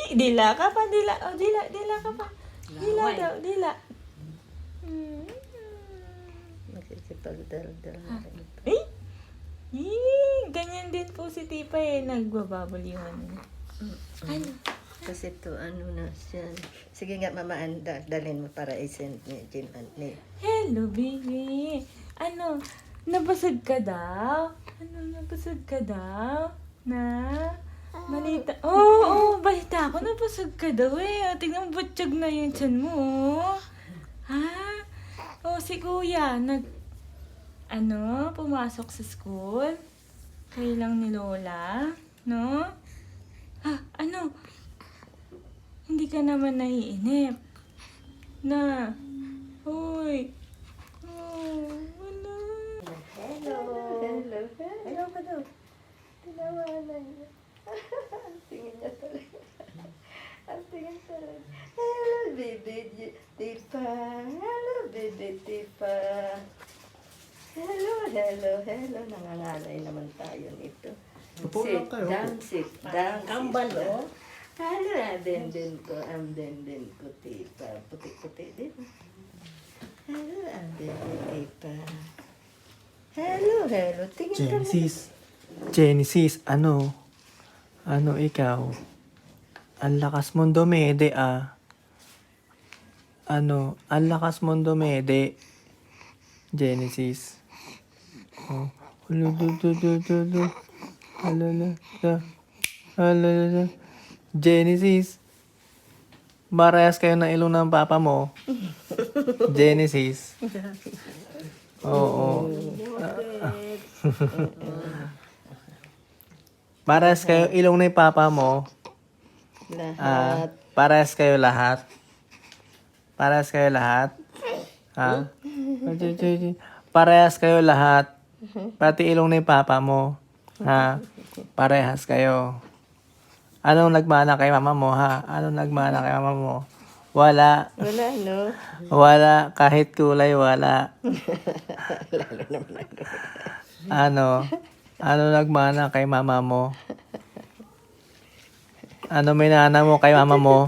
Dila ka pa, dila. Oh, dila ka pa. Dila daw, dila. Nakikipagdaldal na rin. Eh? Ganyan din po si Tipa eh. Nagbababol yung ano. Ano? Kasi to ano na siya. Sige nga mama, dalhin mo para i-send ni Jim and ni. Hello, baby. Ano? Nabasag ka daw? Ano, nabasag ka daw? Na? Balita. Oo, balita ako. Nabasag ka daw eh. Tingnan mo, butsyag na yung tiyan mo. Oh. Ha? Oh, si kuya, pumasok sa school. Kayo lang ni Lola. No? Ha? Ano? Hindi ka naman naiinip. Na? Uy. Oh, wala. Hello. Hello. Hello ka daw. Tinawanan niya. Ang tingin niya talaga. Ang tingin talaga. Hello, baby Tipa. Hello, baby Tipa. Hello. Nangangalay naman tayo nito. Upo lang kayo. Sit down. Kambal, oh. Hello, ang denden ko, Tipa. Puti-puti din. Hello, ang denden, Tipa. Hello. Tingin ka Genesis, ano ikaw? Ang lakas mong dumede ah. Ang lakas mong dumede. Genesis. Oh. Genesis. Marayas kayo ng ilong ng papa mo. Genesis. Oo. Parehas kayo ilong na yung papa mo. lahat. Parehas kayo lahat. Parehas kayo lahat. Ha? Parehas kayo lahat. Pati ilong na yung papa mo. Ha? Parehas kayo. Anong nagmana kay mama mo, ha? Anong nagmana kay mama mo? Wala. Wala, no? Wala. Kahit kulay, wala. Lalo naman ako. Ano nagmana kay mama mo? Ano minana mo kay mama mo?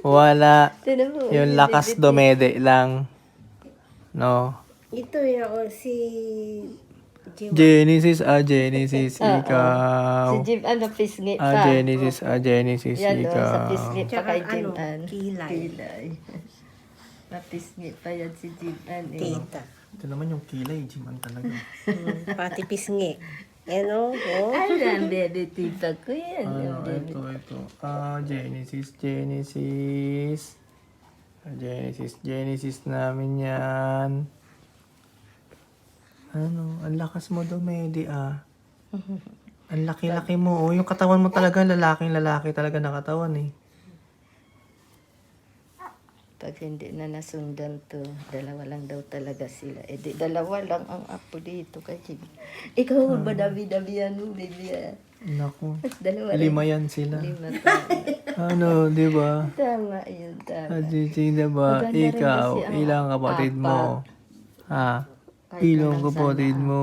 Wala. Tinan mo, Yung lakas dumede lang. No? ito yung si Jim. Genesis, ikaw. Si Jim, pisngi pa. Genesis, Yan, ikaw. sa pisngi pa kay Jim. Kilay. Napisngi pa yan si Jim. Tita. Ito naman yung kilay, Jiman talaga. Pati pisngi. Ano? Oh. Alam, baby, tita ko yan. Ito. Genesis namin yan. Ang lakas mo dumedi ah. Ang laki-laki mo. Oh, yung katawan mo talaga, lalaki talaga na katawan eh. Pag hindi na nasundan to, dalawa lang daw talaga sila. Eh di, dalawa lang ang apo dito kay Jim. Ikaw, madami-dami yan, baby. Naku. Dalawa 5 yan sila. 5 tama. Di ba? Tama yun, tama. Di ba? Maganda rin Ikaw, kasi ang ilang kapatid papa. mo? Ha? Kahit Ilang naman kapatid sana mo?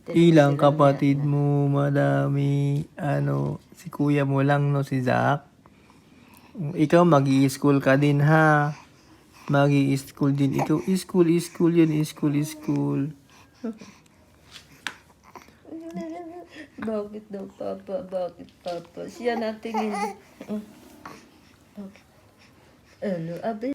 Tinanong Ilang sila kapatid mo? Madami. Si kuya mo lang, no? Si Zach. Ikaw, mag-i-school ka din, ha? Mag-i-school din. Ikaw, school yun. School. Bakit daw, Papa? Bakit, Papa? Siya natingin. Ano, abe?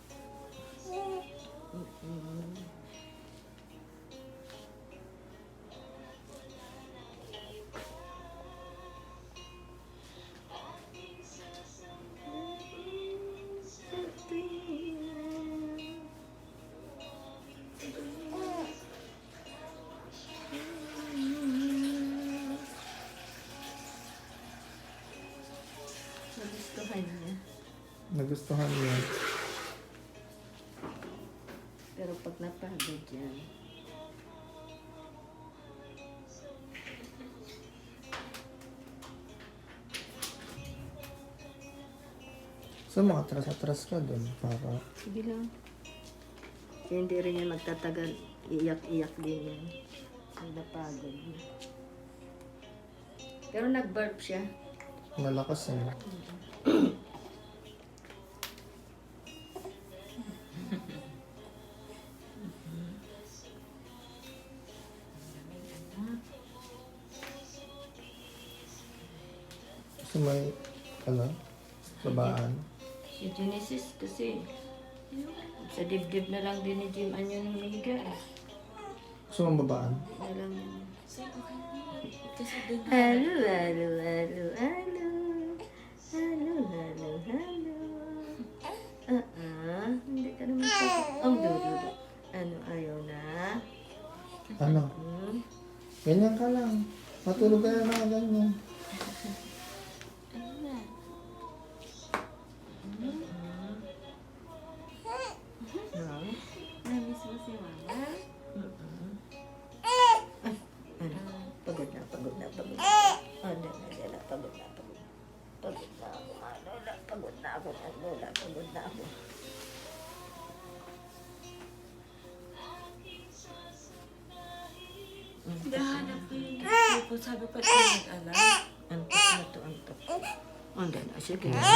Nagustuhan niya. Nagustuhan niya. Pero pag napagod yan, So, makatras-atras ka doon, para. sige lang. Kaya hindi rin yan magtatagal. Iyak-iyak din yan. Pag napagod niya. Pero nag-burp siya. Malakas eh. Kasi may, sabaan. Si Genesis kasi, sa dibdib na lang din ni Jim Anyo nung higa. Gusto mong babaan? Alam mo. Kasi doon Halo, halo, halo, halo. Halo, halo, halo. Hindi ka naman pa. Ang dududo. Ano, ayaw na? Ano? Ganyan ka lang. Matulog ka na mga ganyan. na-miss mo si mama. Pagod na, pagod na, pagod na. Ano na, pagod na, pagod na. Pagod na ako, Lola. Pagod na ako, Lola. Pagod na ako. Nahanap ko yung tipo, sabi pa ito nag-alam. Antok na to, antok. Anda na, sige.